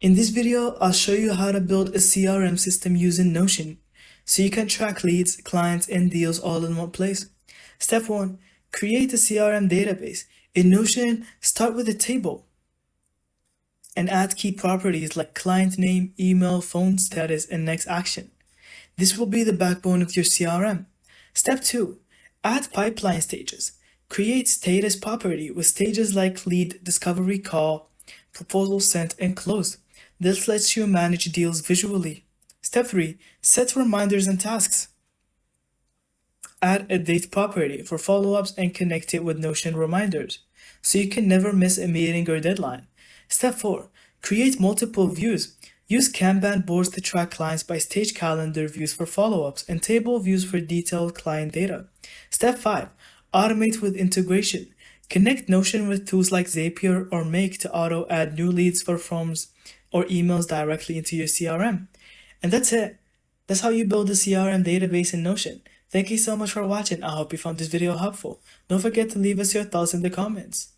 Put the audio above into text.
In this video, I'll show you how to build a CRM system using Notion so you can track leads, clients, and deals all in one place. Step 1. Create a CRM database. In Notion, start with a table and add key properties like client name, email, phone status, and next action. This will be the backbone of your CRM. Step 2. Add pipeline stages. Create status property with stages like lead, discovery, call, proposal sent, and closed. This lets you manage deals visually. Step 3. Set reminders and tasks. Add a date property for follow-ups and connect it with Notion reminders, so you can never miss a meeting or deadline. Step 4. Create multiple views. Use Kanban boards to track clients by stage, calendar views for follow-ups, and table views for detailed client data. Step 5. Automate with integration. Connect Notion with tools like Zapier or Make to auto-add new leads for forms or emails directly into your CRM. And that's it. That's how you build a CRM database in Notion. Thank you so much for watching. I hope you found this video helpful. Don't forget to leave us your thoughts in the comments.